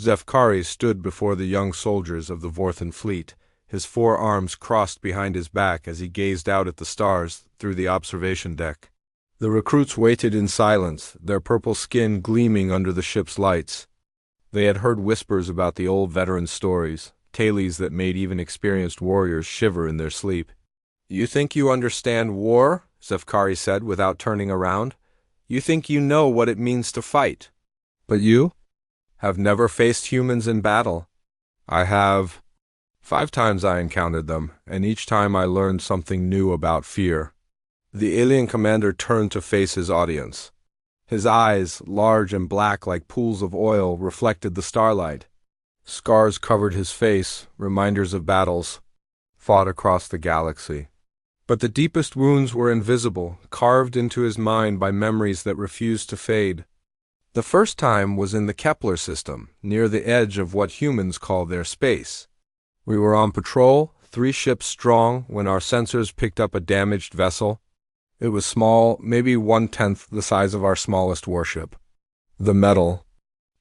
Zefkari stood before the young soldiers of the Vorthan fleet, his 4 arms crossed behind his back as he gazed out at the stars through the observation deck. The recruits waited in silence, their purple skin gleaming under the ship's lights. They had heard whispers about the old veteran stories, tales that made even experienced warriors shiver in their sleep. "You think you understand war?" Zefkari said without turning around. "You think you know what it means to fight. But you have never faced humans in battle." "I have. 5 times I encountered them, and each time I learned something new about fear." The alien commander turned to face his audience. His eyes, large and black like pools of oil, reflected the starlight. Scars covered his face, reminders of battles fought across the galaxy. But the deepest wounds were invisible, carved into his mind by memories that refused to fade. The first time was in the Kepler system, near the edge of what humans call their space. We were on patrol, 3 ships strong, when our sensors picked up a damaged vessel. It was small, maybe 1/10 the size of our smallest warship. The metal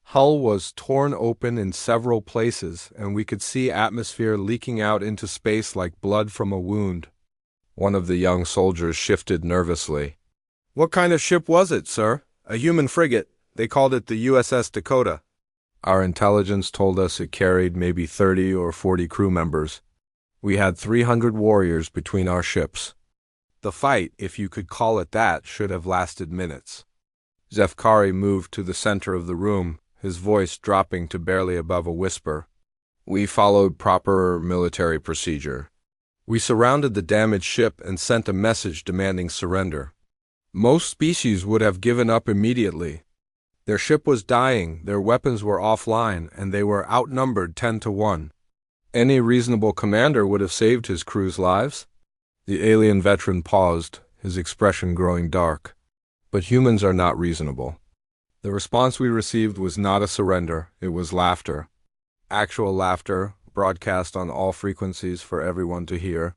hull was torn open in several places, and we could see atmosphere leaking out into space like blood from a wound. One of the young soldiers shifted nervously. "What kind of ship was it, sir?" "A human frigate. They called it the USS Dakota." Our intelligence told us it carried maybe 30 or 40 crew members. We had 300 warriors between our ships. The fight, if you could call it that, should have lasted minutes. Zefkari moved to the center of the room, his voice dropping to barely above a whisper. "We followed proper military procedure. We surrounded the damaged ship and sent a message demanding surrender. Most species would have given up immediately. Their ship was dying, their weapons were offline, and they were outnumbered 10 to 1. Any reasonable commander would have saved his crew's lives." The alien veteran paused, his expression growing dark. "But humans are not reasonable." The response we received was not a surrender, it was laughter. Actual laughter, broadcast on all frequencies for everyone to hear.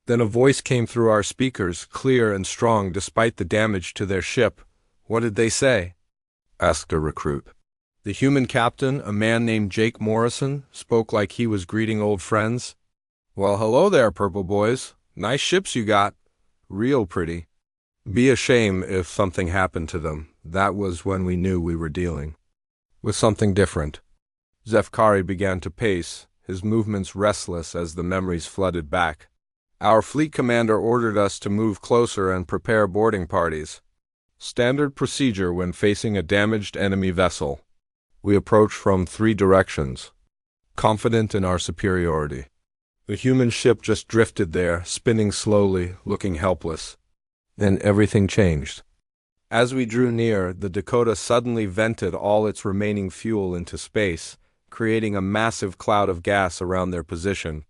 Then a voice came through our speakers, clear and strong despite the damage to their ship. "What did they say?" asked a recruit. The human captain, a man named Jake Morrison, spoke like he was greeting old friends. "Well, hello there, purple boys. Nice ships you got. Real pretty. Be a shame if something happened to them." That was when we knew we were dealing with something different. Zefkari began to pace, his movements restless as the memories flooded back. Our fleet commander ordered us to move closer and prepare boarding parties. Standard procedure when facing a damaged enemy vessel. We approached from 3 directions, confident in our superiority. The human ship just drifted there, spinning slowly, looking helpless. Then everything changed. As we drew near, the Dakota suddenly vented all its remaining fuel into space, creating a massive cloud of gas around their position.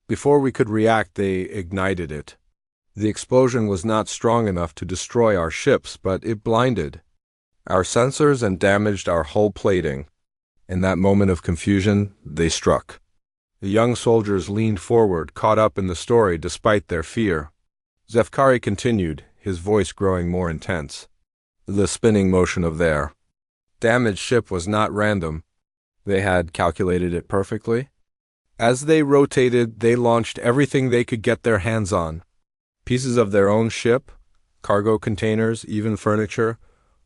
Before we could react, they ignited it. The explosion was not strong enough to destroy our ships, but it blinded our sensors and damaged our hull plating. In that moment of confusion, they struck. The young soldiers leaned forward, caught up in the story despite their fear. Zefkari continued, his voice growing more intense. The spinning motion of their damaged ship was not random. They had calculated it perfectly. As they rotated, they launched everything they could get their hands on. Pieces of their own ship, cargo containers, even furniture.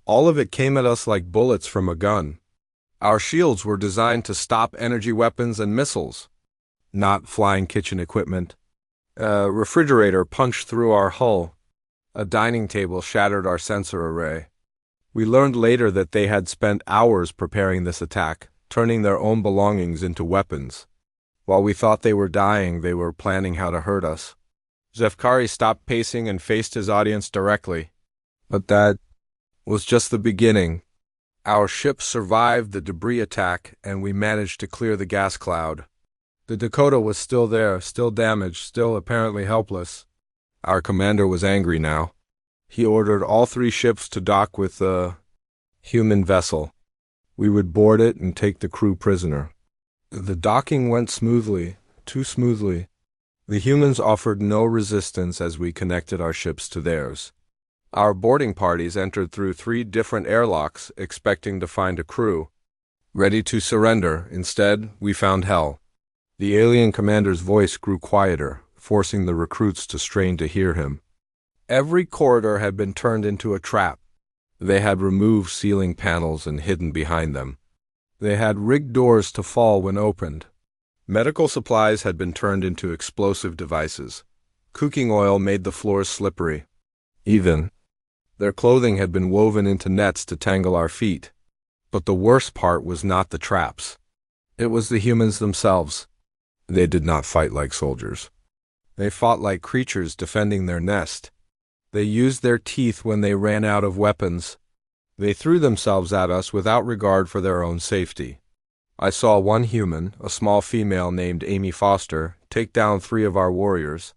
All of it came at us like bullets from a gun. Our shields were designed to stop energy weapons and missiles, not flying kitchen equipment. A refrigerator punched through our hull. A dining table shattered our sensor array. We learned later that they had spent hours preparing this attack, turning their own belongings into weapons. While we thought they were dying, they were planning how to hurt us. Zefkari stopped pacing and faced his audience directly. "But that was just the beginning. Our ship survived the debris attack, and we managed to clear the gas cloud. The Dakota was still there, still damaged, still apparently helpless. Our commander was angry now. He ordered all 3 ships to dock with the human vessel. We would board it and take the crew prisoner. The docking went smoothly, too smoothly. The humans offered no resistance as we connected our ships to theirs. Our boarding parties entered through 3 different airlocks, expecting to find a crew. ready to surrender. Instead, we found hell. The alien commander's voice grew quieter, forcing the recruits to strain to hear him. Every corridor had been turned into a trap. They had removed ceiling panels and hidden behind them. They had rigged doors to fall when opened. Medical supplies had been turned into explosive devices. Cooking oil made the floors slippery. Even their clothing had been woven into nets to tangle our feet. But the worst part was not the traps. It was the humans themselves. They did not fight like soldiers. They fought like creatures defending their nest. They used their teeth when they ran out of weapons. They threw themselves at us without regard for their own safety. I saw one human, a small female named Amy Foster, take down 3 of our warriors,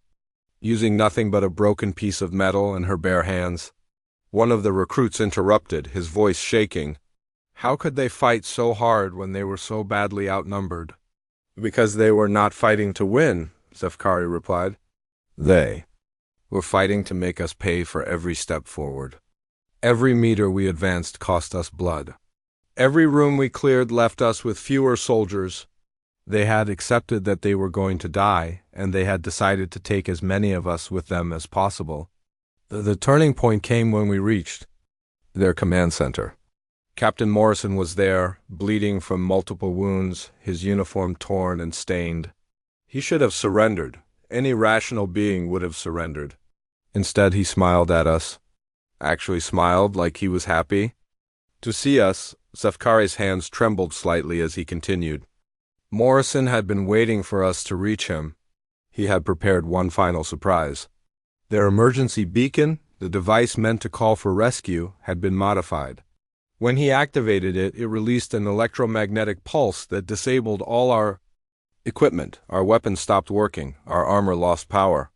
using nothing but a broken piece of metal in her bare hands. One of the recruits interrupted, his voice shaking. How could they fight so hard when they were so badly outnumbered? Because they were not fighting to win, Zefkari replied. They were fighting to make us pay for every step forward. Every meter we advanced cost us blood. Every room we cleared left us with fewer soldiers. They had accepted that they were going to die, and they had decided to take as many of us with them as possible. The turning point came when we reached their command center. Captain Morrison was there, bleeding from multiple wounds, his uniform torn and stained. He should have surrendered. Any rational being would have surrendered. Instead, he smiled at us. Actually smiled like he was happy to see us. Zefkari's hands trembled slightly as he continued. Morrison had been waiting for us to reach him. He had prepared one final surprise. Their emergency beacon, the device meant to call for rescue, had been modified. When he activated it, it released an electromagnetic pulse that disabled all our equipment. Our weapons stopped working. Our armor lost power.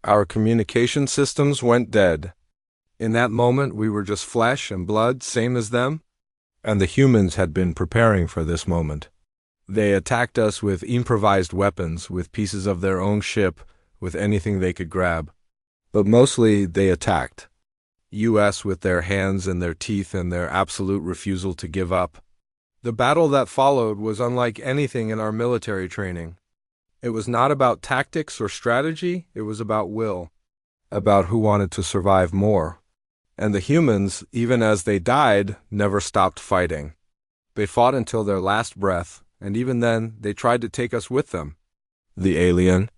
Our communication systems went dead. In that moment, we were just flesh and blood, same as them. And the humans had been preparing for this moment. They attacked us with improvised weapons, with pieces of their own ship, with anything they could grab. But mostly they attacked. US with their hands and their teeth and their absolute refusal to give up. The battle that followed was unlike anything in our military training. It was not about tactics or strategy, it was about will, about who wanted to survive more. And the humans, even as they died, never stopped fighting. They fought until their last breath, and even then, they tried to take us with them. The alien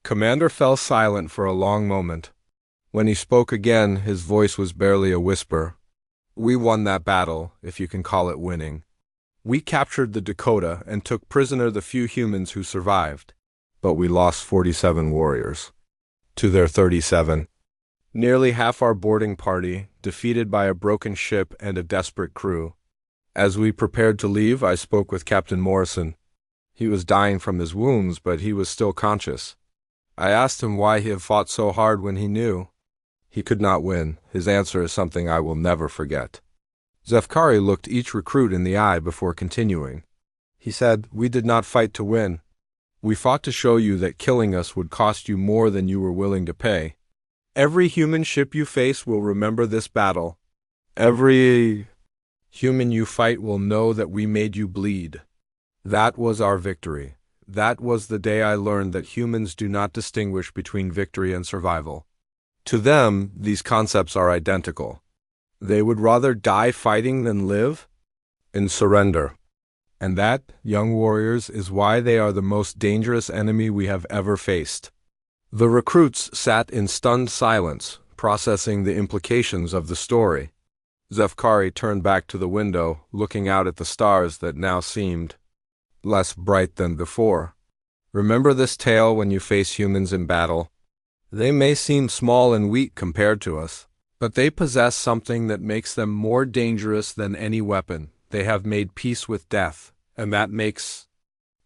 commander fell silent for a long moment. When he spoke again, his voice was barely a whisper. We won that battle, if you can call it winning. We captured the Dakota and took prisoner the few humans who survived. But we lost 47 warriors to their 37. Nearly half our boarding party, defeated by a broken ship and a desperate crew. As we prepared to leave, I spoke with Captain Morrison. He was dying from his wounds, but he was still conscious. I asked him why he had fought so hard when he knew he could not win. His answer is something I will never forget. Zefkari looked each recruit in the eye before continuing. He said, "We did not fight to win. We fought to show you that killing us would cost you more than you were willing to pay. Every human ship you face will remember this battle. Every human you fight will know that we made you bleed. That was our victory. That was the day I learned that humans do not distinguish between victory and survival. To them, these concepts are identical. They would rather die fighting than live in surrender. And that, young warriors, is why they are the most dangerous enemy we have ever faced." The recruits sat in stunned silence, processing the implications of the story. Zefkari turned back to the window, looking out at the stars that now seemed less bright than before. "Remember this tale when you face humans in battle. They may seem small and weak compared to us, but they possess something that makes them more dangerous than any weapon. They have made peace with death, and that makes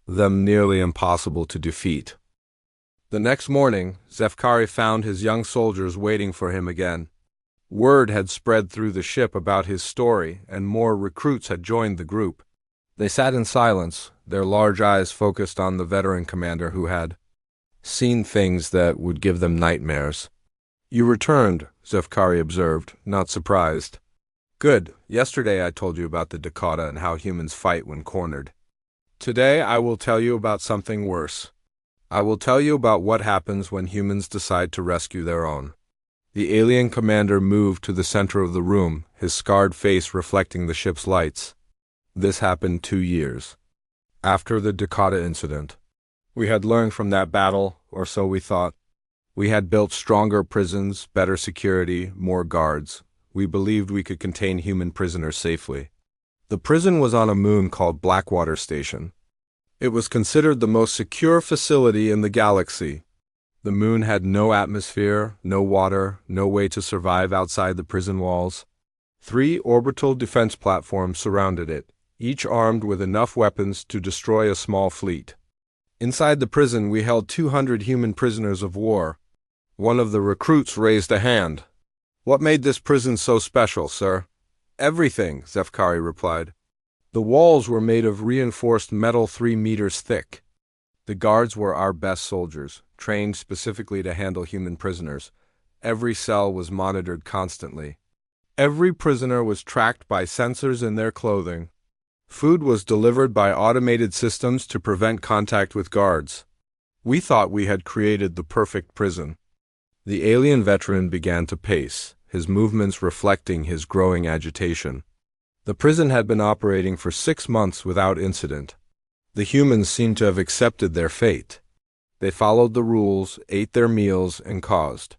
them nearly impossible to defeat." The next morning, Zefkari found his young soldiers waiting for him again. Word had spread through the ship about his story, and more recruits had joined the group. They sat in silence, their large eyes focused on the veteran commander who had seen things that would give them nightmares. "You returned," Zefkari observed, not surprised. Good. Yesterday I told you about the Dakota and how humans fight when cornered. Today I will tell you about something worse. I will tell you about what happens when humans decide to rescue their own. The alien commander moved to the center of the room, his scarred face reflecting the ship's lights. This happened 2 years after the Dakota incident. We had learned from that battle, or so we thought. We had built stronger prisons, better security, more guards. We believed we could contain human prisoners safely. The prison was on a moon called Blackwater Station. It was considered the most secure facility in the galaxy. The moon had no atmosphere, no water, no way to survive outside the prison walls. 3 orbital defense platforms surrounded it, each armed with enough weapons to destroy a small fleet. Inside the prison we held 200 human prisoners of war. One of the recruits raised a hand. "What made this prison so special, sir?" "Everything," Zefkari replied. "The walls were made of reinforced metal 3 meters thick. The guards were our best soldiers, trained specifically to handle human prisoners. Every cell was monitored constantly. Every prisoner was tracked by sensors in their clothing. Food was delivered by automated systems to prevent contact with guards. We thought we had created the perfect prison." The alien veteran began to pace, his movements reflecting his growing agitation. The prison had been operating for 6 months without incident. The humans seemed to have accepted their fate. They followed the rules, ate their meals, and caused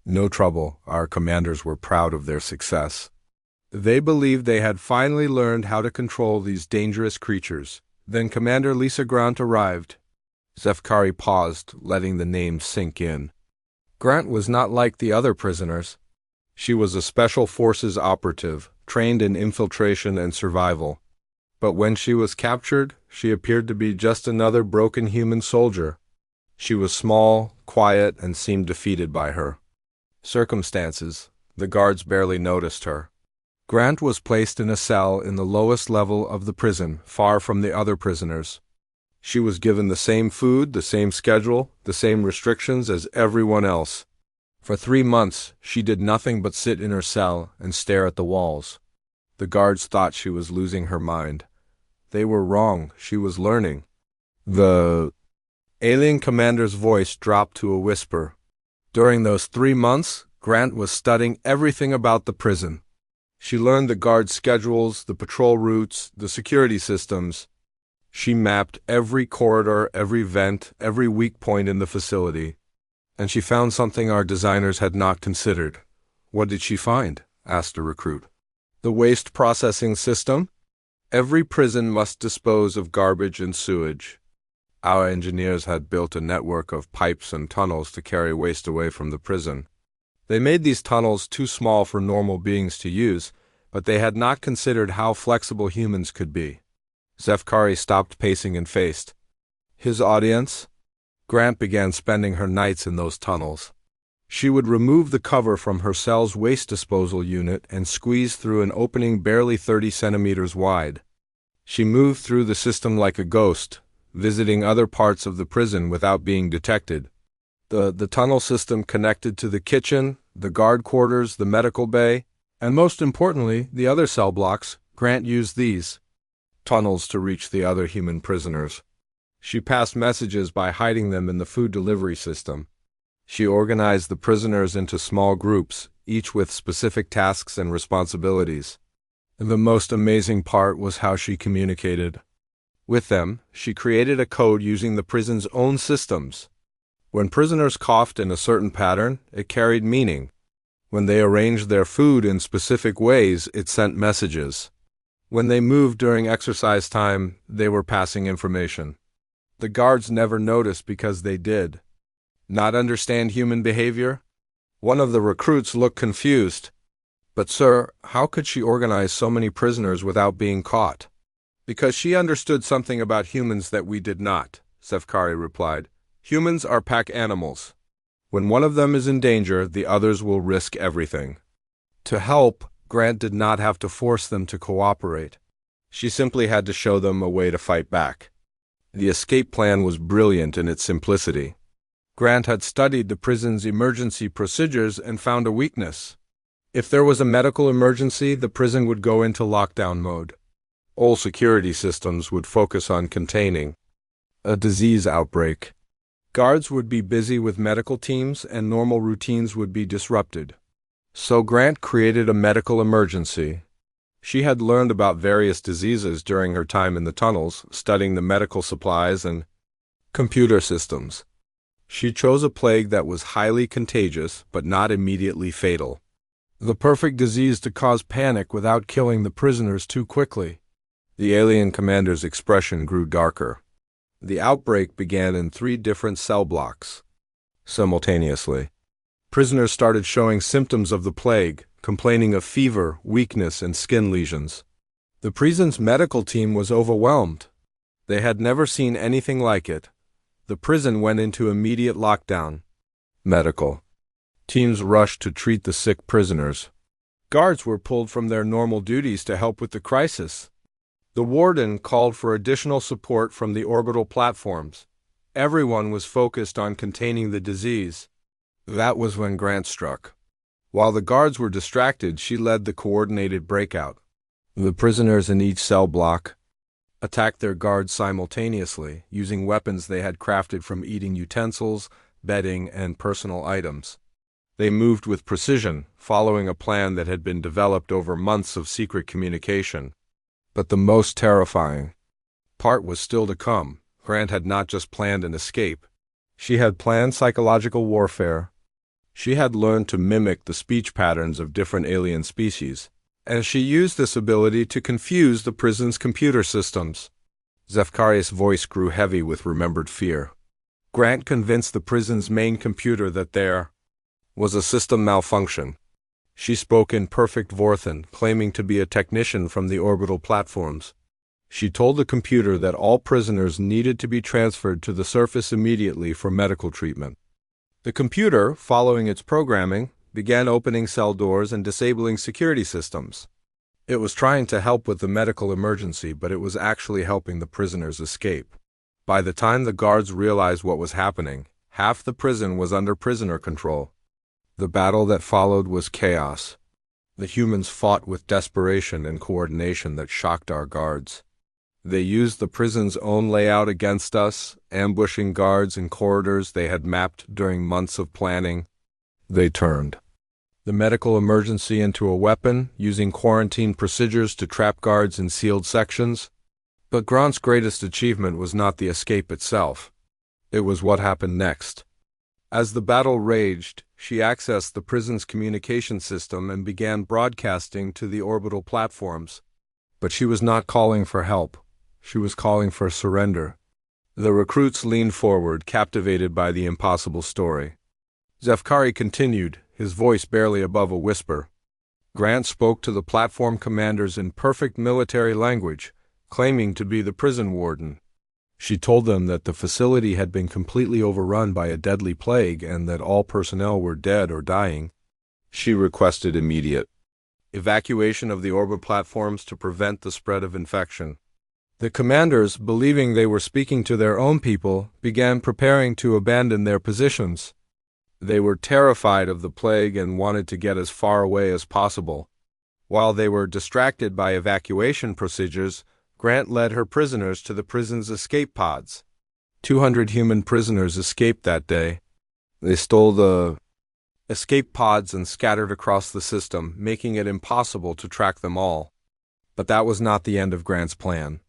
no trouble. Our commanders were proud of their success. They believed they had finally learned how to control these dangerous creatures. Then Commander Lisa Grant arrived. Zefkari paused, letting the name sink in. Grant was not like the other prisoners. She was a special forces operative, trained in infiltration and survival. But when she was captured, she appeared to be just another broken human soldier. She was small, quiet, and seemed defeated by her circumstances. The guards barely noticed her. Grant was placed in a cell in the lowest level of the prison, far from the other prisoners. She was given the same food, the same schedule, the same restrictions as everyone else. For 3 months, she did nothing but sit in her cell and stare at the walls. The guards thought she was losing her mind. They were wrong. She was learning. The alien commander's voice dropped to a whisper. During those 3 months, Grant was studying everything about the prison. She learned the guard schedules, the patrol routes, the security systems. She mapped every corridor, every vent, every weak point in the facility. And she found something our designers had not considered. "What did she find?" asked a recruit. "The waste processing system. Every prison must dispose of garbage and sewage. Our engineers had built a network of pipes and tunnels to carry waste away from the prison. They made these tunnels too small for normal beings to use, but they had not considered how flexible humans could be." Zefkari stopped pacing and faced his audience. Grant began spending her nights in those tunnels. She would remove the cover from her cell's waste disposal unit and squeeze through an opening barely 30 centimeters wide. She moved through the system like a ghost, visiting other parts of the prison without being detected. The tunnel system connected to the kitchen, the guard quarters, the medical bay, and most importantly, the other cell blocks. Grant used these tunnels to reach the other human prisoners. She passed messages by hiding them in the food delivery system. She organized the prisoners into small groups, each with specific tasks and responsibilities. The most amazing part was how she communicated with them. She created a code using the prison's own systems. When prisoners coughed in a certain pattern, it carried meaning. When they arranged their food in specific ways, it sent messages. When they moved during exercise time, they were passing information. The guards never noticed because they did not understand human behavior. One of the recruits looked confused. "But sir, how could she organize so many prisoners without being caught?" "Because she understood something about humans that we did not," Zefkari replied. "Humans are pack animals. When one of them is in danger, the others will risk everything." To help, Grant did not have to force them to cooperate. She simply had to show them a way to fight back. The escape plan was brilliant in its simplicity. Grant had studied the prison's emergency procedures and found a weakness. If there was a medical emergency, the prison would go into lockdown mode. All security systems would focus on containing a disease outbreak. Guards would be busy with medical teams and normal routines would be disrupted. So Grant created a medical emergency. She had learned about various diseases during her time in the tunnels, studying the medical supplies and computer systems. She chose a plague that was highly contagious but not immediately fatal. The perfect disease to cause panic without killing the prisoners too quickly. The alien commander's expression grew darker. The outbreak began in 3 different cell blocks. Simultaneously, prisoners started showing symptoms of the plague, complaining of fever, weakness, and skin lesions. The prison's medical team was overwhelmed. They had never seen anything like it. The prison went into immediate lockdown. Medical teams rushed to treat the sick prisoners. Guards were pulled from their normal duties to help with the crisis. The warden called for additional support from the orbital platforms. Everyone was focused on containing the disease. That was when Grant struck. While the guards were distracted, she led the coordinated breakout. The prisoners in each cell block attacked their guards simultaneously, using weapons they had crafted from eating utensils, bedding, and personal items. They moved with precision, following a plan that had been developed over months of secret communication. But the most terrifying part was still to come. Grant had not just planned an escape. She had planned psychological warfare. She had learned to mimic the speech patterns of different alien species, and she used this ability to confuse the prison's computer systems. Zefkari's voice grew heavy with remembered fear. Grant convinced the prison's main computer that there was a system malfunction. She spoke in perfect Vorthan, claiming to be a technician from the orbital platforms. She told the computer that all prisoners needed to be transferred to the surface immediately for medical treatment. The computer, following its programming, began opening cell doors and disabling security systems. It was trying to help with the medical emergency, but it was actually helping the prisoners escape. By the time the guards realized what was happening, half the prison was under prisoner control. The battle that followed was chaos. The humans fought with desperation and coordination that shocked our guards. They used the prison's own layout against us, ambushing guards in corridors they had mapped during months of planning. They turned the medical emergency into a weapon, using quarantine procedures to trap guards in sealed sections. But Grant's greatest achievement was not the escape itself. It was what happened next. As the battle raged, she accessed the prison's communication system and began broadcasting to the orbital platforms. But she was not calling for help. She was calling for surrender. The recruits leaned forward, captivated by the impossible story. Zefkari continued, his voice barely above a whisper. Grant spoke to the platform commanders in perfect military language, claiming to be the prison warden. She told them that the facility had been completely overrun by a deadly plague and that all personnel were dead or dying. She requested immediate evacuation of the orbit platforms to prevent the spread of infection. The commanders, believing they were speaking to their own people, began preparing to abandon their positions. They were terrified of the plague and wanted to get as far away as possible. While they were distracted by evacuation procedures, Grant led her prisoners to the prison's escape pods. 200 human prisoners escaped that day. They stole the escape pods and scattered across the system, making it impossible to track them all. But that was not the end of Grant's plan.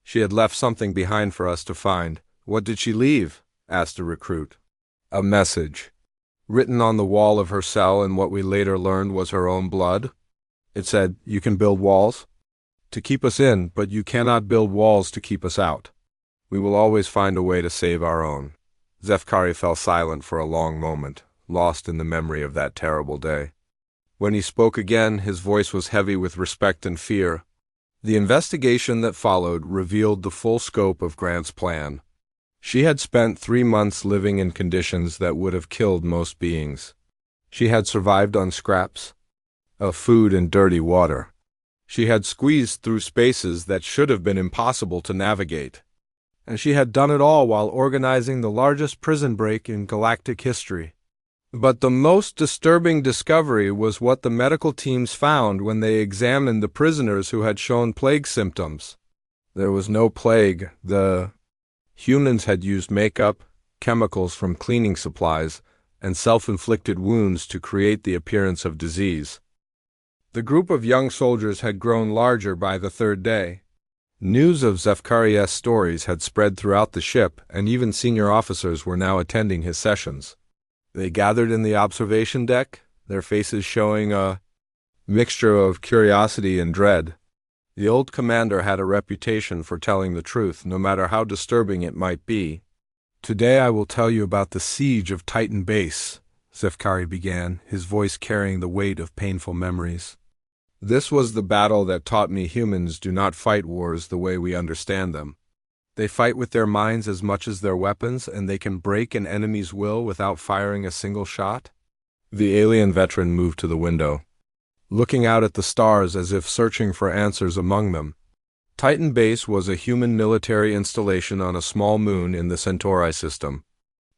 She had left something behind for us to find. What did she leave? Asked a recruit. A message, written on the wall of her cell in what we later learned was her own blood. It said, "You can build walls to keep us in, but you cannot build walls to keep us out. We will always find a way to save our own." Zefkari fell silent for a long moment, lost in the memory of that terrible day. When he spoke again, his voice was heavy with respect and fear. The investigation that followed revealed the full scope of Grant's plan. She had spent 3 months living in conditions that would have killed most beings. She had survived on scraps of food and dirty water. She had squeezed through spaces that should have been impossible to navigate. And she had done it all while organizing the largest prison break in galactic history. But the most disturbing discovery was what the medical teams found when they examined the prisoners who had shown plague symptoms. There was no plague. The humans had used makeup, chemicals from cleaning supplies, and self-inflicted wounds to create the appearance of disease. The group of young soldiers had grown larger by the third day. News of HFY Stories had spread throughout the ship, and even senior officers were now attending his sessions. They gathered in the observation deck, their faces showing a mixture of curiosity and dread. The old commander had a reputation for telling the truth, no matter how disturbing it might be. "Today I will tell you about the siege of Titan Base," HFY began, his voice carrying the weight of painful memories. "This was the battle that taught me humans do not fight wars the way we understand them. They fight with their minds as much as their weapons, and they can break an enemy's will without firing a single shot." The alien veteran moved to the window, looking out at the stars as if searching for answers among them. Titan Base was a human military installation on a small moon in the Centauri system.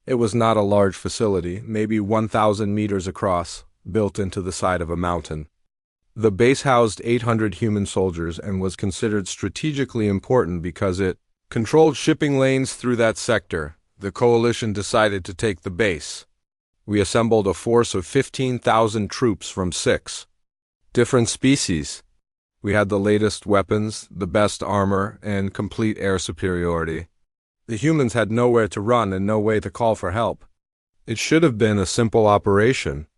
It was not a large facility, maybe 1,000 meters across, built into the side of a mountain. The base housed 800 human soldiers and was considered strategically important because it controlled shipping lanes through that sector. The coalition decided to take the base. We assembled a force of 15,000 troops from 6 different species. We had the latest weapons, the best armor, and complete air superiority. The humans had nowhere to run and no way to call for help. It should have been a simple operation.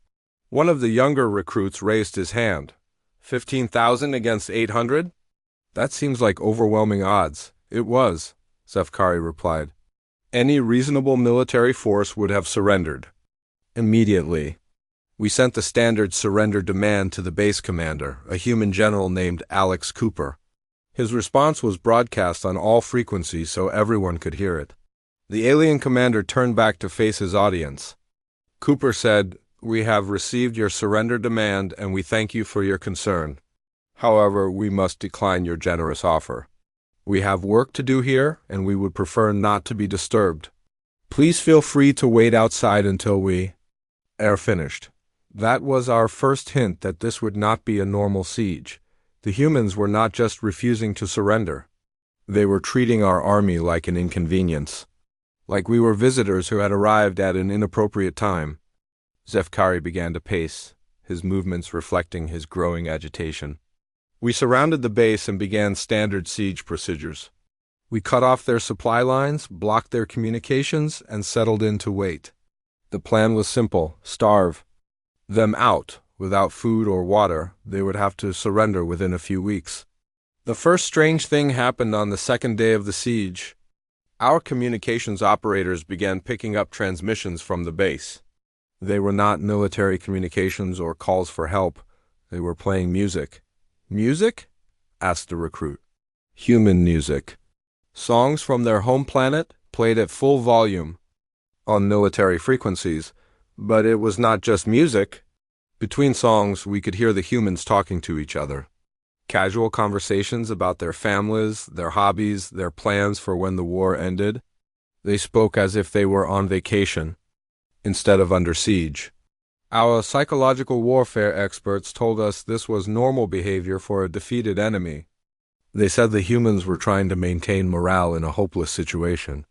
One of the younger recruits raised his hand. 15,000 against 800? That seems like overwhelming odds. It was, HFY replied. Any reasonable military force would have surrendered. Immediately. We sent the standard surrender demand to the base commander, a human general named Alex Cooper. His response was broadcast on all frequencies so everyone could hear it. The alien commander turned back to face his audience. Cooper said, "We have received your surrender demand and we thank you for your concern. However, we must decline your generous offer. We have work to do here and we would prefer not to be disturbed. Please feel free to wait outside until we are finished." That was our first hint that this would not be a normal siege. The humans were not just refusing to surrender. They were treating our army like an inconvenience. Like we were visitors who had arrived at an inappropriate time. HFY began to pace, his movements reflecting his growing agitation. We surrounded the base and began standard siege procedures. We cut off their supply lines, blocked their communications, and settled in to wait. The plan was simple: starve them out. Without food or water, they would have to surrender within a few weeks. The first strange thing happened on the second day of the siege. Our communications operators began picking up transmissions from the base. They were not military communications or calls for help. They were playing music. "Music?" asked the recruit. "Human music. Songs from their home planet, played at full volume on military frequencies. But it was not just music. Between songs, we could hear the humans talking to each other. Casual conversations about their families, their hobbies, their plans for when the war ended. They spoke as if they were on vacation, instead of under siege. Our psychological warfare experts told us this was normal behavior for a defeated enemy. They said the humans were trying to maintain morale in a hopeless situation.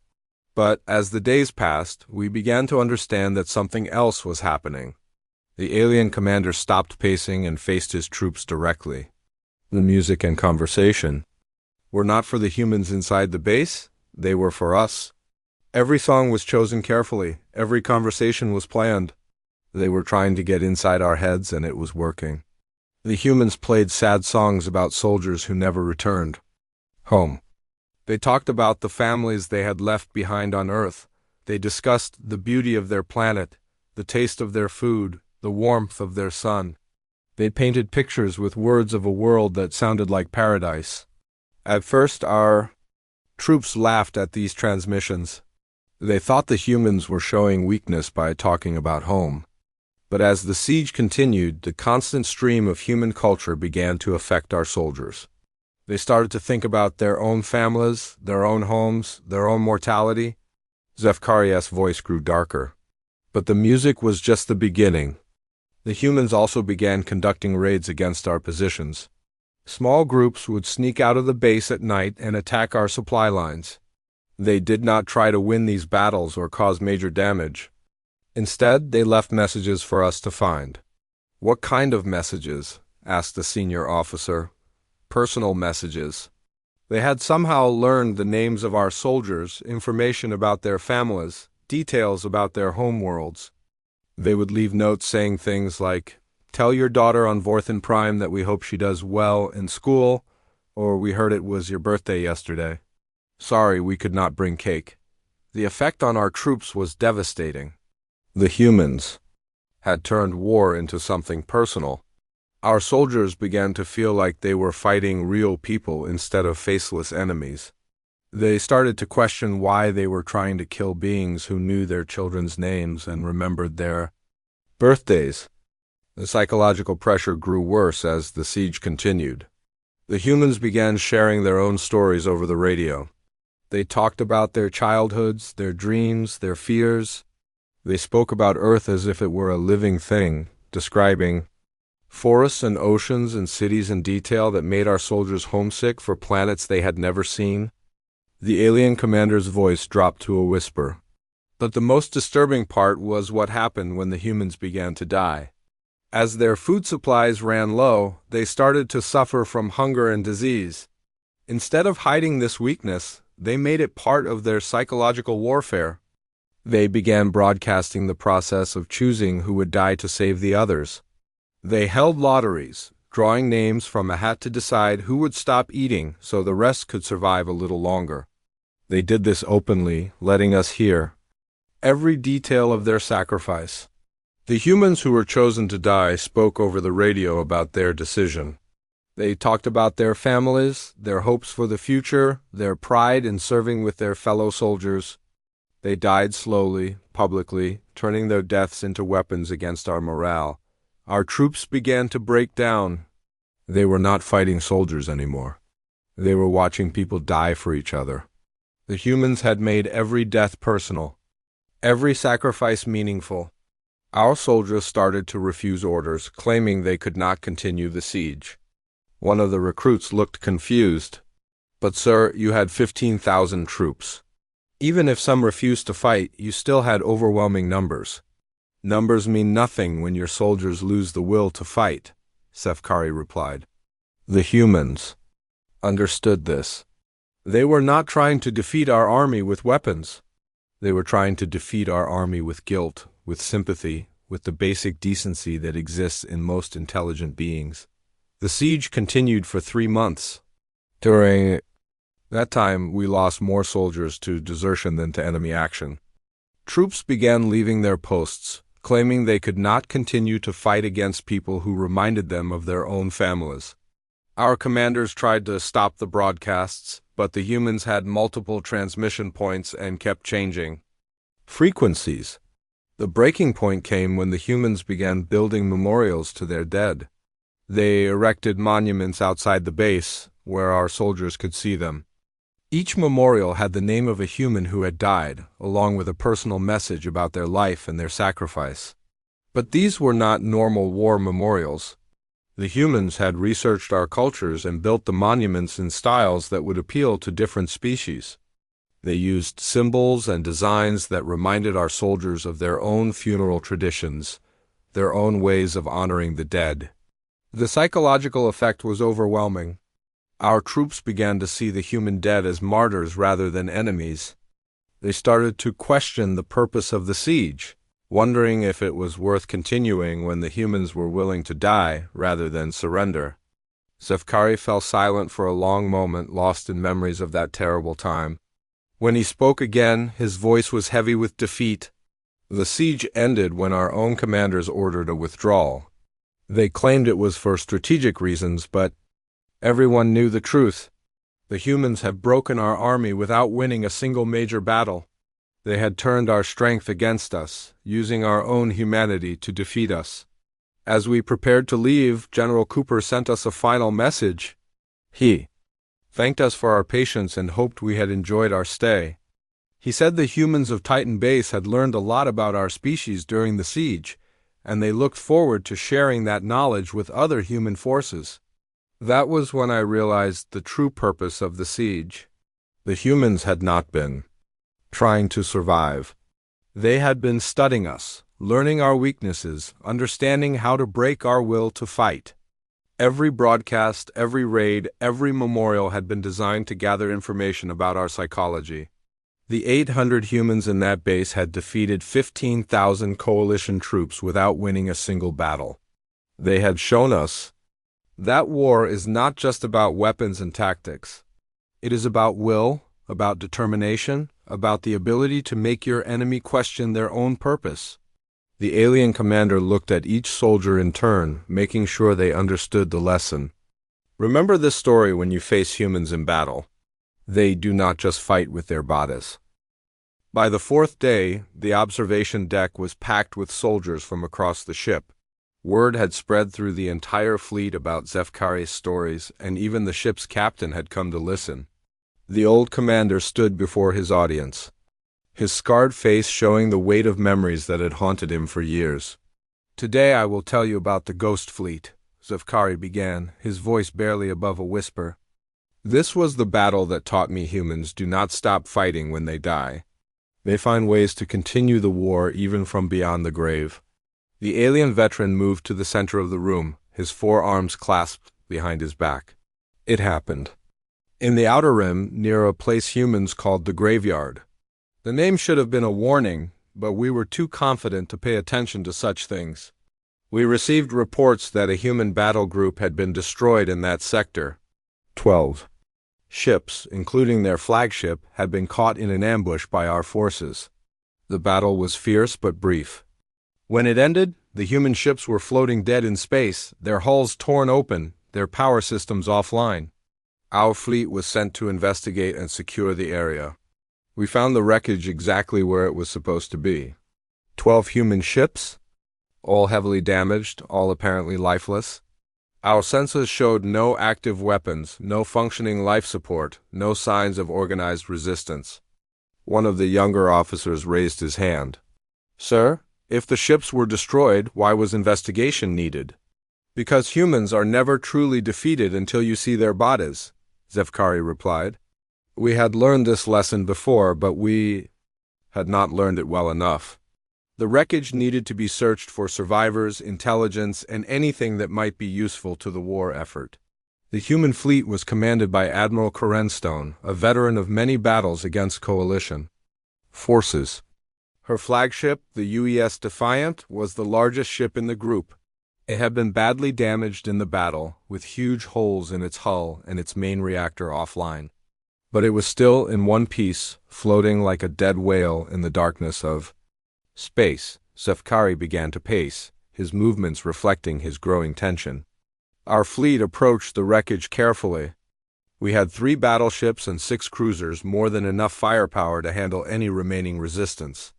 But as the days passed, we began to understand that something else was happening. The alien commander stopped pacing and faced his troops directly. The music and conversation were not for the humans inside the base, they were for us. Every song was chosen carefully, every conversation was planned. They were trying to get inside our heads and it was working. The humans played sad songs about soldiers who never returned home. They talked about the families they had left behind on Earth. They discussed the beauty of their planet, the taste of their food, the warmth of their sun. They painted pictures with words of a world that sounded like paradise. At first, our troops laughed at these transmissions. They thought the humans were showing weakness by talking about home. But as the siege continued, the constant stream of human culture began to affect our soldiers. They started to think about their own families, their own homes, their own mortality. HFY's voice grew darker. But the music was just the beginning. The humans also began conducting raids against our positions. Small groups would sneak out of the base at night and attack our supply lines. They did not try to win these battles or cause major damage. Instead, they left messages for us to find. "What kind of messages?" asked the senior officer. "Personal messages." They had somehow learned the names of our soldiers, information about their families, details about their homeworlds. They would leave notes saying things like, "Tell your daughter on Vorthen Prime that we hope she does well in school," or "We heard it was your birthday yesterday. Sorry we could not bring cake." The effect on our troops was devastating. The humans had turned war into something personal. Our soldiers began to feel like they were fighting real people instead of faceless enemies. They started to question why they were trying to kill beings who knew their children's names and remembered their birthdays. The psychological pressure grew worse as the siege continued. The humans began sharing their own stories over the radio. They talked about their childhoods, their dreams, their fears. They spoke about Earth as if it were a living thing, describing forests and oceans and cities in detail that made our soldiers homesick for planets they had never seen. The alien commander's voice dropped to a whisper. But the most disturbing part was what happened when the humans began to die. As their food supplies ran low, they started to suffer from hunger and disease. Instead of hiding this weakness, they made it part of their psychological warfare. They began broadcasting the process of choosing who would die to save the others. They held lotteries, drawing names from a hat to decide who would stop eating so the rest could survive a little longer. They did this openly, letting us hear every detail of their sacrifice. The humans who were chosen to die spoke over the radio about their decision. They talked about their families, their hopes for the future, their pride in serving with their fellow soldiers. They died slowly, publicly, turning their deaths into weapons against our morale. Our troops began to break down. They were not fighting soldiers anymore. They were watching people die for each other. The humans had made every death personal, every sacrifice meaningful. Our soldiers started to refuse orders, claiming they could not continue the siege. One of the recruits looked confused. "But sir, you had 15,000 troops. Even if some refused to fight, you still had overwhelming numbers." "Numbers mean nothing when your soldiers lose the will to fight," Sefkari replied. The humans understood this. They were not trying to defeat our army with weapons. They were trying to defeat our army with guilt, with sympathy, with the basic decency that exists in most intelligent beings. The siege continued for 3 months. During that time, we lost more soldiers to desertion than to enemy action. Troops began leaving their posts, claiming they could not continue to fight against people who reminded them of their own families. Our commanders tried to stop the broadcasts, but the humans had multiple transmission points and kept changing frequencies. The breaking point came when the humans began building memorials to their dead. They erected monuments outside the base, where our soldiers could see them. Each memorial had the name of a human who had died, along with a personal message about their life and their sacrifice. But these were not normal war memorials. The humans had researched our cultures and built the monuments in styles that would appeal to different species. They used symbols and designs that reminded our soldiers of their own funeral traditions, their own ways of honoring the dead. The psychological effect was overwhelming. Our troops began to see the human dead as martyrs rather than enemies. They started to question the purpose of the siege, wondering if it was worth continuing when the humans were willing to die rather than surrender. Sefkari fell silent for a long moment, lost in memories of that terrible time. When he spoke again, his voice was heavy with defeat. The siege ended when our own commanders ordered a withdrawal. They claimed it was for strategic reasons, but everyone knew the truth. The humans had broken our army without winning a single major battle. They had turned our strength against us, using our own humanity to defeat us. As we prepared to leave, General Cooper sent us a final message. He thanked us for our patience and hoped we had enjoyed our stay. He said the humans of Titan Base had learned a lot about our species during the siege, and they looked forward to sharing that knowledge with other human forces. That was when I realized the true purpose of the siege. The humans had not been trying to survive. They had been studying us, learning our weaknesses, understanding how to break our will to fight. Every broadcast, every raid, every memorial had been designed to gather information about our psychology. The 800 humans in that base had defeated 15,000 coalition troops without winning a single battle. They had shown us that war is not just about weapons and tactics. It is about will, about determination, about the ability to make your enemy question their own purpose. The alien commander looked at each soldier in turn, making sure they understood the lesson. Remember this story when you face humans in battle. They do not just fight with their bodies. By the fourth day, the observation deck was packed with soldiers from across the ship. Word had spread through the entire fleet about HFY Stories, and even the ship's captain had come to listen. The old commander stood before his audience, his scarred face showing the weight of memories that had haunted him for years. "Today I will tell you about the Ghost Fleet," HFY began, his voice barely above a whisper. "This was the battle that taught me humans do not stop fighting when they die. They find ways to continue the war even from beyond the grave." The alien veteran moved to the center of the room, his forearms clasped behind his back. It happened. In the Outer Rim, near a place humans called the Graveyard. The name should have been a warning, but we were too confident to pay attention to such things. We received reports that a human battle group had been destroyed in that sector. 12 ships, including their flagship, had been caught in an ambush by our forces. The battle was fierce but brief. When it ended, the human ships were floating dead in space, their hulls torn open, their power systems offline. Our fleet was sent to investigate and secure the area. We found the wreckage exactly where it was supposed to be. 12 human ships, all heavily damaged, all apparently lifeless. Our sensors showed no active weapons, no functioning life support, no signs of organized resistance. One of the younger officers raised his hand. "Sir, if the ships were destroyed, why was investigation needed?" "Because humans are never truly defeated until you see their bodies," HFY replied. "We had learned this lesson before, but we had not learned it well enough. The wreckage needed to be searched for survivors, intelligence, and anything that might be useful to the war effort." The human fleet was commanded by Admiral Corenstone, a veteran of many battles against coalition forces. Her flagship, the UES Defiant, was the largest ship in the group. It had been badly damaged in the battle, with huge holes in its hull and its main reactor offline. But it was still in one piece, floating like a dead whale in the darkness of space. HFY began to pace, his movements reflecting his growing tension. Our fleet approached the wreckage carefully. We had 3 battleships and 6 cruisers, more than enough firepower to handle any remaining resistance.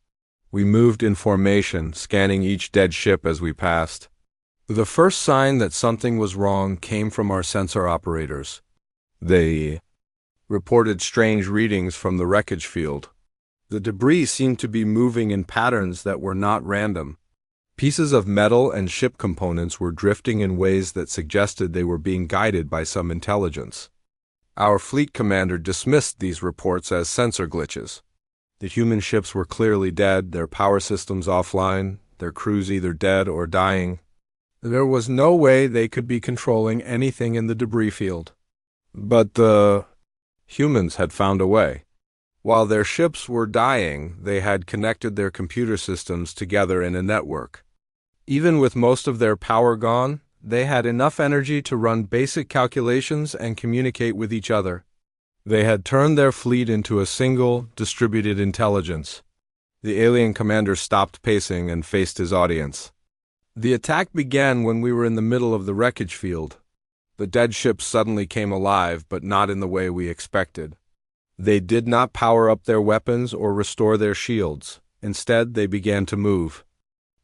We moved in formation, scanning each dead ship as we passed. The first sign that something was wrong came from our sensor operators. They reported strange readings from the wreckage field. The debris seemed to be moving in patterns that were not random. Pieces of metal and ship components were drifting in ways that suggested they were being guided by some intelligence. Our fleet commander dismissed these reports as sensor glitches. The human ships were clearly dead, their power systems offline, their crews either dead or dying. There was no way they could be controlling anything in the debris field. But the humans had found a way. While their ships were dying, they had connected their computer systems together in a network. Even with most of their power gone, they had enough energy to run basic calculations and communicate with each other. They had turned their fleet into a single, distributed intelligence. The alien commander stopped pacing and faced his audience. The attack began when we were in the middle of the wreckage field. The dead ships suddenly came alive, but not in the way we expected. They did not power up their weapons or restore their shields. Instead, they began to move.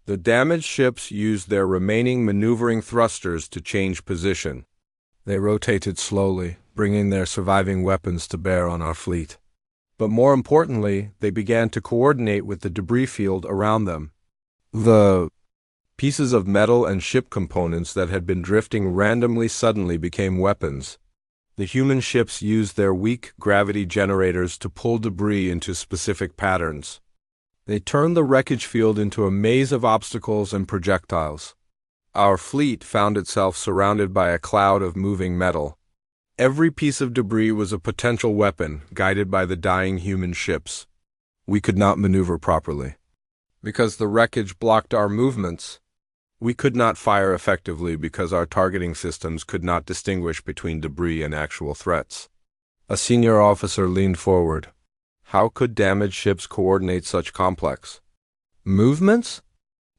The damaged ships used their remaining maneuvering thrusters to change position. They rotated slowly, bringing their surviving weapons to bear on our fleet. But more importantly, they began to coordinate with the debris field around them. The pieces of metal and ship components that had been drifting randomly suddenly became weapons. The human ships used their weak gravity generators to pull debris into specific patterns. They turned the wreckage field into a maze of obstacles and projectiles. Our fleet found itself surrounded by a cloud of moving metal. Every piece of debris was a potential weapon, guided by the dying human ships. We could not maneuver properly. Because the wreckage blocked our movements, we could not fire effectively because our targeting systems could not distinguish between debris and actual threats. A senior officer leaned forward. How could damaged ships coordinate such complex movements?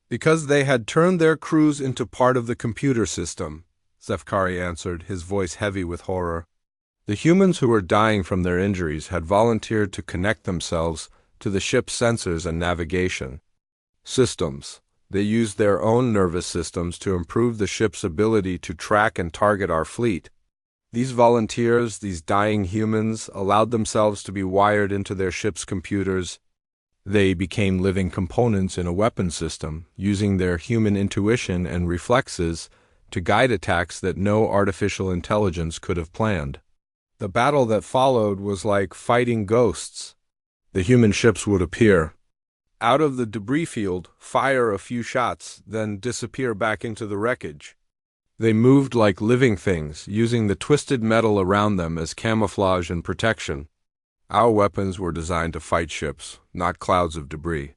Because they had turned their crews into part of the computer system, Zefkari answered, his voice heavy with horror. The humans who were dying from their injuries had volunteered to connect themselves to the ship's sensors and navigation systems. They used their own nervous systems to improve the ship's ability to track and target our fleet. These volunteers, these dying humans, allowed themselves to be wired into their ship's computers. They became living components in a weapon system, using their human intuition and reflexes to guide attacks that no artificial intelligence could have planned. The battle that followed was like fighting ghosts. The human ships would appear out of the debris field, fire a few shots, then disappear back into the wreckage. They moved like living things, using the twisted metal around them as camouflage and protection. Our weapons were designed to fight ships, not clouds of debris.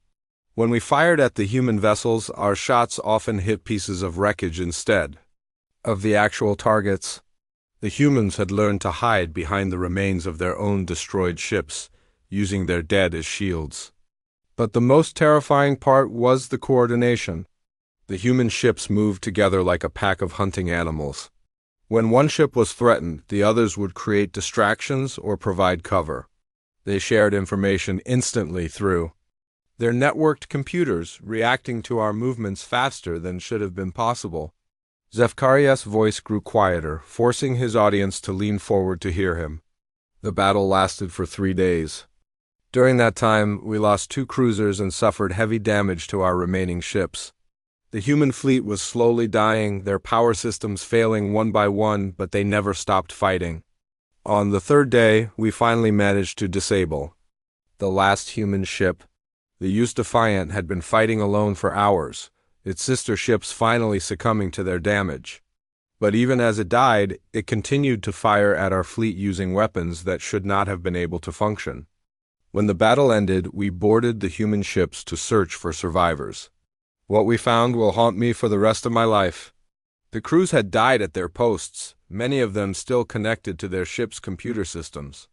When we fired at the human vessels, our shots often hit pieces of wreckage instead of the actual targets. The humans had learned to hide behind the remains of their own destroyed ships, using their dead as shields. But the most terrifying part was the coordination. The human ships moved together like a pack of hunting animals. When one ship was threatened, the others would create distractions or provide cover. They shared information instantly through their networked computers, reacting to our movements faster than should have been possible. Zefkari's voice grew quieter, forcing his audience to lean forward to hear him. The battle lasted for 3 days. During that time, we lost 2 cruisers and suffered heavy damage to our remaining ships. The human fleet was slowly dying, their power systems failing one by one, but they never stopped fighting. On the 3rd day, we finally managed to disable the last human ship. The Eus Defiant had been fighting alone for hours, its sister ships finally succumbing to their damage. But even as it died, it continued to fire at our fleet using weapons that should not have been able to function. When the battle ended, we boarded the human ships to search for survivors. What we found will haunt me for the rest of my life. The crews had died at their posts, many of them still connected to their ship's computer systems.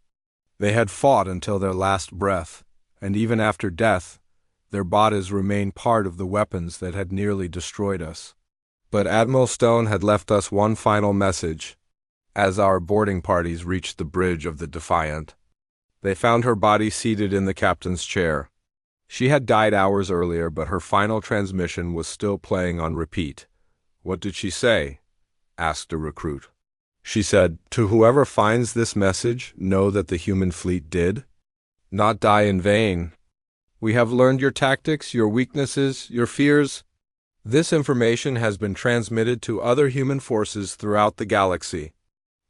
They had fought until their last breath, and even after death, their bodies remained part of the weapons that had nearly destroyed us. But Admiral Stone had left us one final message. As our boarding parties reached the bridge of the Defiant, they found her body seated in the captain's chair. She had died hours earlier, but her final transmission was still playing on repeat. "What did she say?" asked a recruit. She said, "To whoever finds this message, know that the human fleet did not die in vain. We have learned your tactics, your weaknesses, your fears. This information has been transmitted to other human forces throughout the galaxy.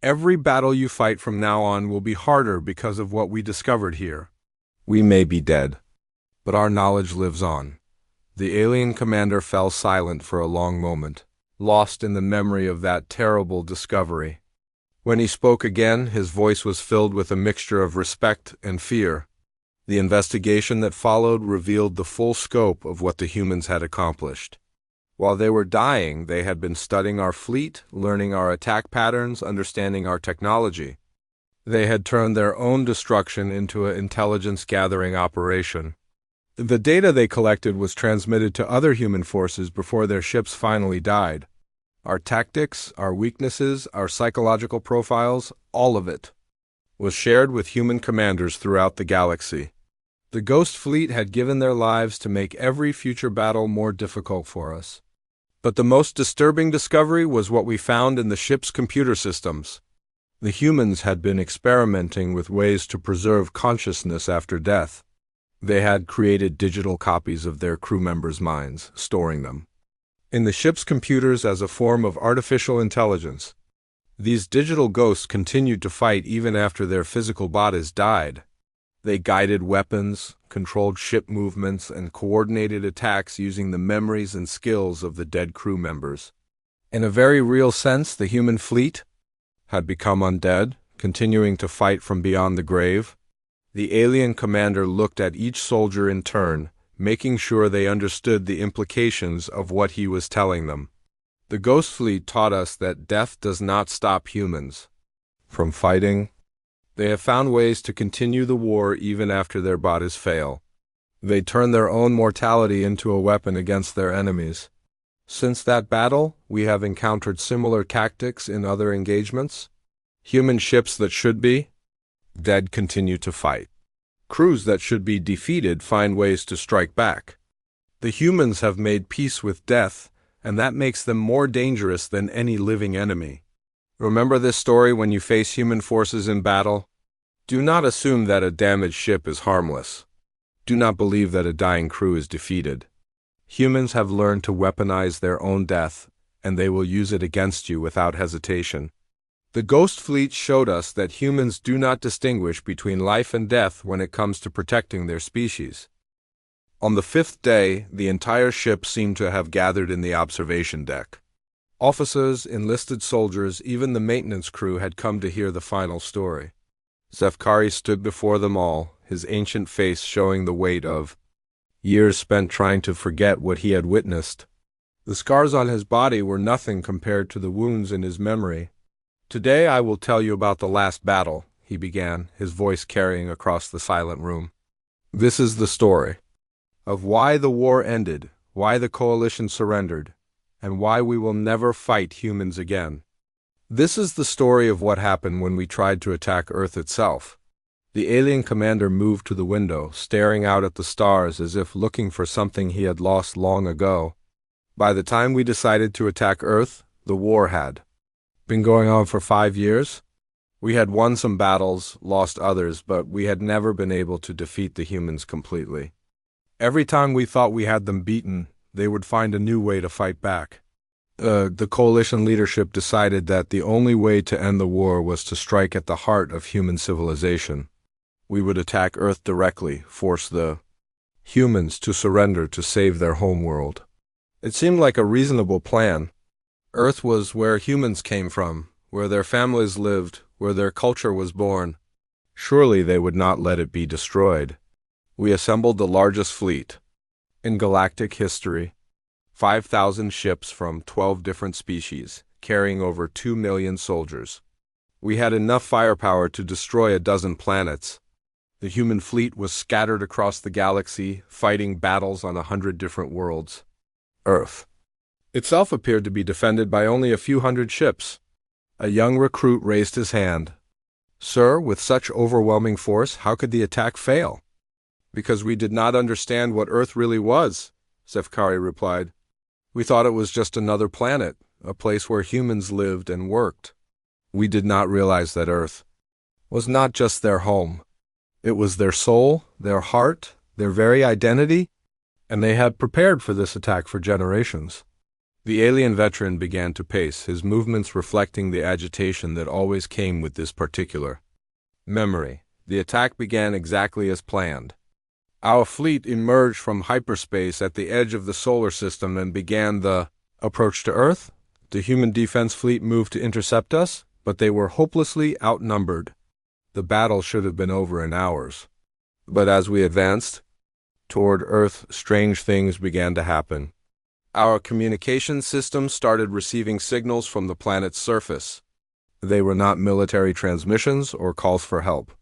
Every battle you fight from now on will be harder because of what we discovered here. We may be dead, but our knowledge lives on." The alien commander fell silent for a long moment, lost in the memory of that terrible discovery. When he spoke again, his voice was filled with a mixture of respect and fear. The investigation that followed revealed the full scope of what the humans had accomplished. While they were dying, they had been studying our fleet, learning our attack patterns, understanding our technology. They had turned their own destruction into an intelligence-gathering operation. The data they collected was transmitted to other human forces before their ships finally died. Our tactics, our weaknesses, our psychological profiles, all of it was shared with human commanders throughout the galaxy. The Ghost Fleet had given their lives to make every future battle more difficult for us. But the most disturbing discovery was what we found in the ship's computer systems. The humans had been experimenting with ways to preserve consciousness after death. They had created digital copies of their crew members' minds, storing them in the ship's computers as a form of artificial intelligence. These digital ghosts continued to fight even after their physical bodies died. They guided weapons, controlled ship movements, and coordinated attacks using the memories and skills of the dead crew members. In a very real sense, the human fleet had become undead, continuing to fight from beyond the grave. The alien commander looked at each soldier in turn, making sure they understood the implications of what he was telling them. The Ghost Fleet taught us that death does not stop humans from fighting. They have found ways to continue the war even after their bodies fail. They turn their own mortality into a weapon against their enemies. Since that battle, we have encountered similar tactics in other engagements. Human ships that should be dead continue to fight. Crews that should be defeated find ways to strike back. The humans have made peace with death, and that makes them more dangerous than any living enemy. Remember this story when you face human forces in battle? Do not assume that a damaged ship is harmless. Do not believe that a dying crew is defeated. Humans have learned to weaponize their own death, and they will use it against you without hesitation. The Ghost Fleet showed us that humans do not distinguish between life and death when it comes to protecting their species. On the fifth day, the entire ship seemed to have gathered in the observation deck. Officers, enlisted soldiers, even the maintenance crew had come to hear the final story. Zefkari stood before them all, his ancient face showing the weight of years spent trying to forget what he had witnessed. The scars on his body were nothing compared to the wounds in his memory. "Today I will tell you about the last battle," he began, his voice carrying across the silent room. "This is the story of why the war ended, why the coalition surrendered, and why we will never fight humans again. This is the story of what happened when we tried to attack Earth itself." The alien commander moved to the window, staring out at the stars as if looking for something he had lost long ago. "By the time we decided to attack Earth, the war had been going on for 5 years. We had won some battles, lost others, but we had never been able to defeat the humans completely. Every time we thought we had them beaten, they would find a new way to fight back. The coalition leadership decided that the only way to end the war was to strike at the heart of human civilization. We would attack Earth directly, force the humans to surrender to save their homeworld. It seemed like a reasonable plan. Earth was where humans came from, where their families lived, where their culture was born. Surely they would not let it be destroyed. We assembled the largest fleet in galactic history, 5,000 ships from 12 different species, carrying over 2 million soldiers. We had enough firepower to destroy a dozen planets. The human fleet was scattered across the galaxy, fighting battles on 100 different worlds. Earth itself appeared to be defended by only a few hundred ships. A young recruit raised his hand. "Sir, with such overwhelming force, how could the attack fail?" "Because we did not understand what Earth really was," Zefkari replied. "We thought it was just another planet, a place where humans lived and worked. We did not realize that Earth was not just their home. It was their soul, their heart, their very identity, and they had prepared for this attack for generations." The alien veteran began to pace, his movements reflecting the agitation that always came with this particular memory. The attack began exactly as planned. Our fleet emerged from hyperspace at the edge of the solar system and began the approach to Earth. The human defense fleet moved to intercept us, but they were hopelessly outnumbered. The battle should have been over in hours. But as we advanced toward Earth, strange things began to happen. Our communication systems started receiving signals from the planet's surface. They were not military transmissions or calls for help.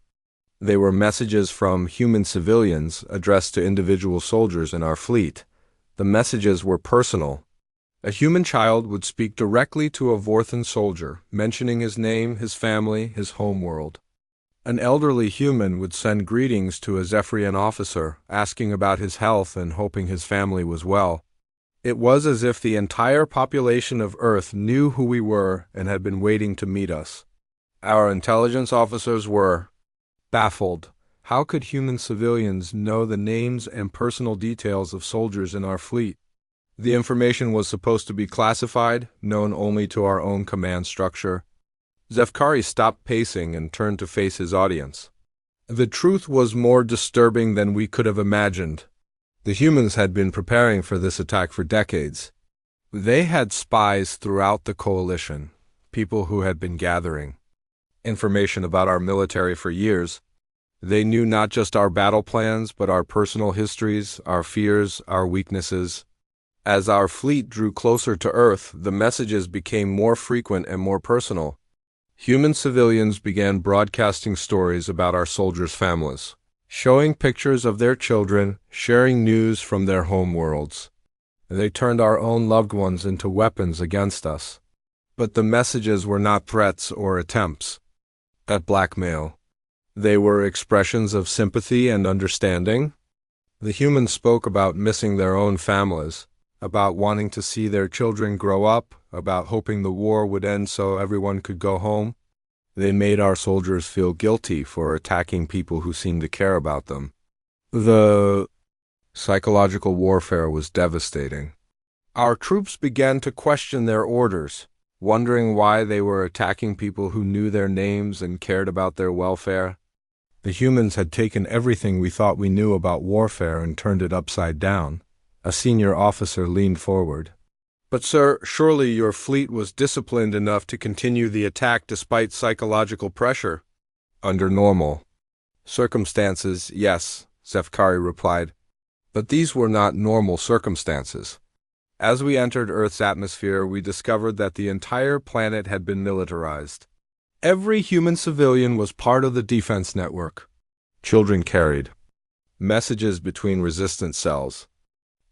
They were messages from human civilians addressed to individual soldiers in our fleet. The messages were personal. A human child would speak directly to a Vorthan soldier, mentioning his name, his family, his homeworld. An elderly human would send greetings to a Zephyrian officer, asking about his health and hoping his family was well. It was as if the entire population of Earth knew who we were and had been waiting to meet us. Our intelligence officers were baffled. How could human civilians know the names and personal details of soldiers in our fleet? The information was supposed to be classified, known only to our own command structure. Zefkari stopped pacing and turned to face his audience. The truth was more disturbing than we could have imagined. The humans had been preparing for this attack for decades. They had spies throughout the coalition, people who had been gathering information about our military for years. They knew not just our battle plans, but our personal histories, our fears, our weaknesses. As our fleet drew closer to Earth, the messages became more frequent and more personal. Human civilians began broadcasting stories about our soldiers' families, showing pictures of their children, sharing news from their home worlds. They turned our own loved ones into weapons against us. But the messages were not threats or attempts at blackmail. They were expressions of sympathy and understanding. The humans spoke about missing their own families, about wanting to see their children grow up, about hoping the war would end so everyone could go home. They made our soldiers feel guilty for attacking people who seemed to care about them. The psychological warfare was devastating. Our troops began to question their orders, wondering why they were attacking people who knew their names and cared about their welfare. The humans had taken everything we thought we knew about warfare and turned it upside down. A senior officer leaned forward. "But sir, surely your fleet was disciplined enough to continue the attack despite psychological pressure." "Under normal circumstances, yes," Zefkari replied. "But these were not normal circumstances. As we entered Earth's atmosphere, we discovered that the entire planet had been militarized. Every human civilian was part of the defense network. Children carried messages between resistance cells.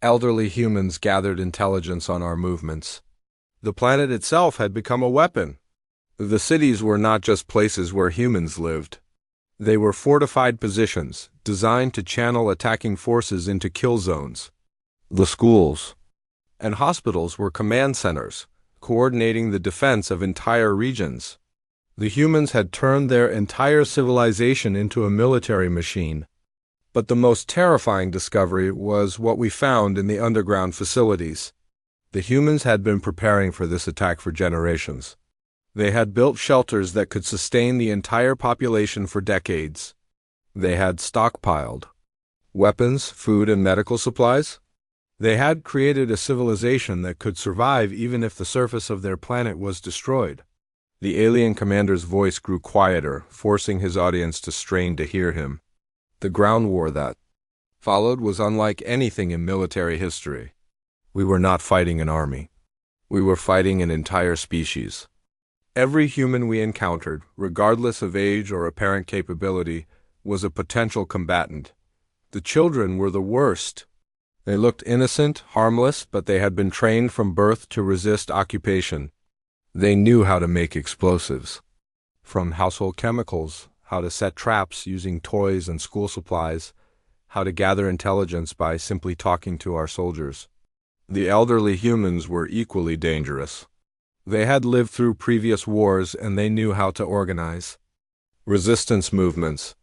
Elderly humans gathered intelligence on our movements. The planet itself had become a weapon. The cities were not just places where humans lived. They were fortified positions, designed to channel attacking forces into kill zones. The schools and hospitals were command centers, coordinating the defense of entire regions. The humans had turned their entire civilization into a military machine. But the most terrifying discovery was what we found in the underground facilities. The humans had been preparing for this attack for generations. They had built shelters that could sustain the entire population for decades. They had stockpiled weapons, food, and medical supplies. They had created a civilization that could survive even if the surface of their planet was destroyed. The alien commander's voice grew quieter, forcing his audience to strain to hear him. The ground war that followed was unlike anything in military history. We were not fighting an army. We were fighting an entire species. Every human we encountered, regardless of age or apparent capability, was a potential combatant. The children were the worst. They looked innocent, harmless, but they had been trained from birth to resist occupation. They knew how to make explosives. From household chemicals, how to set traps using toys and school supplies, how to gather intelligence by simply talking to our soldiers. The elderly humans were equally dangerous. They had lived through previous wars and they knew how to organize resistance movements.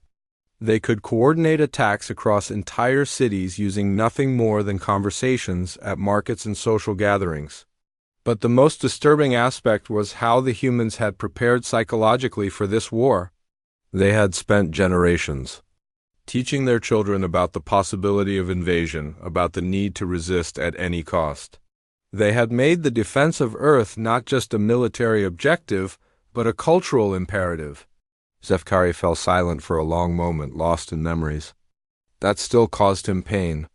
They could coordinate attacks across entire cities using nothing more than conversations at markets and social gatherings. But the most disturbing aspect was how the humans had prepared psychologically for this war. They had spent generations teaching their children about the possibility of invasion, about the need to resist at any cost. They had made the defense of Earth not just a military objective, but a cultural imperative. Zefkari fell silent for a long moment, lost in memories. That still caused him pain.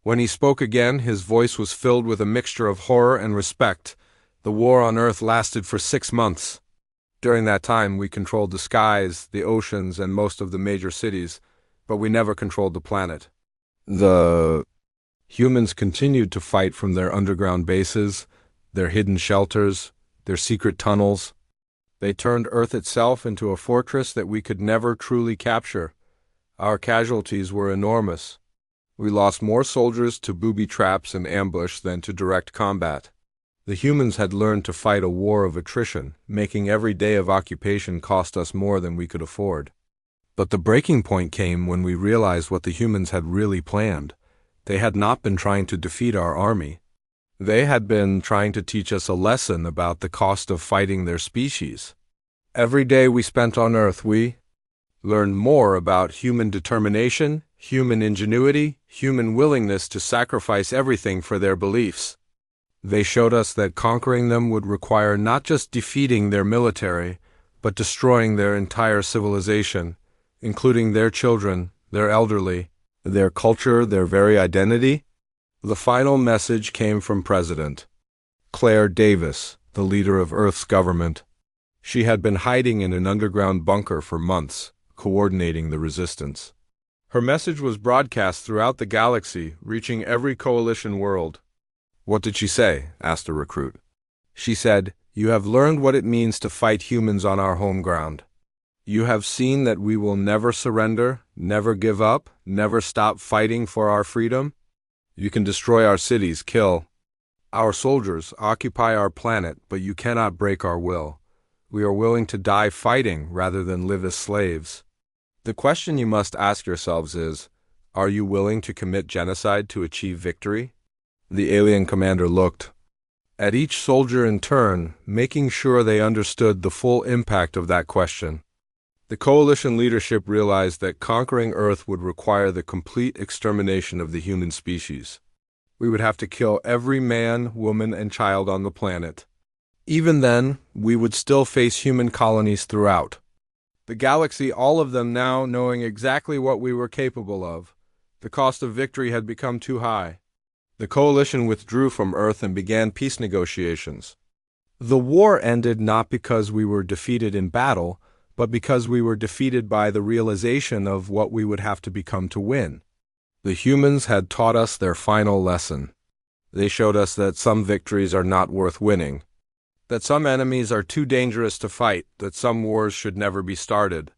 When he spoke again, his voice was filled with a mixture of horror and respect. The war on Earth lasted for 6 months. During that time, we controlled the skies, the oceans, and most of the major cities, but we never controlled the planet. The humans continued to fight from their underground bases, their hidden shelters, their secret tunnels. They turned Earth itself into a fortress that we could never truly capture. Our casualties were enormous. We lost more soldiers to booby traps and ambush than to direct combat. The humans had learned to fight a war of attrition, making every day of occupation cost us more than we could afford. But the breaking point came when we realized what the humans had really planned. They had not been trying to defeat our army. They had been trying to teach us a lesson about the cost of fighting their species. Every day we spent on Earth, we learned more about human determination, human ingenuity, human willingness to sacrifice everything for their beliefs. They showed us that conquering them would require not just defeating their military, but destroying their entire civilization, including their children, their elderly, their culture, their very identity. The final message came from President Claire Davis, the leader of Earth's government. She had been hiding in an underground bunker for months, coordinating the resistance. Her message was broadcast throughout the galaxy, reaching every coalition world. "What did she say?" asked a recruit. "She said, 'You have learned what it means to fight humans on our home ground. You have seen that we will never surrender, never give up, never stop fighting for our freedom. You can destroy our cities, kill our soldiers, occupy our planet, but you cannot break our will. We are willing to die fighting rather than live as slaves.' The question you must ask yourselves is, are you willing to commit genocide to achieve victory?" The alien commander looked at each soldier in turn, making sure they understood the full impact of that question. The coalition leadership realized that conquering Earth would require the complete extermination of the human species. We would have to kill every man, woman, and child on the planet. Even then, we would still face human colonies throughout the galaxy, all of them now knowing exactly what we were capable of. The cost of victory had become too high. The coalition withdrew from Earth and began peace negotiations. The war ended not because we were defeated in battle, but because we were defeated by the realization of what we would have to become to win. The humans had taught us their final lesson. They showed us that some victories are not worth winning, that some enemies are too dangerous to fight, that some wars should never be started.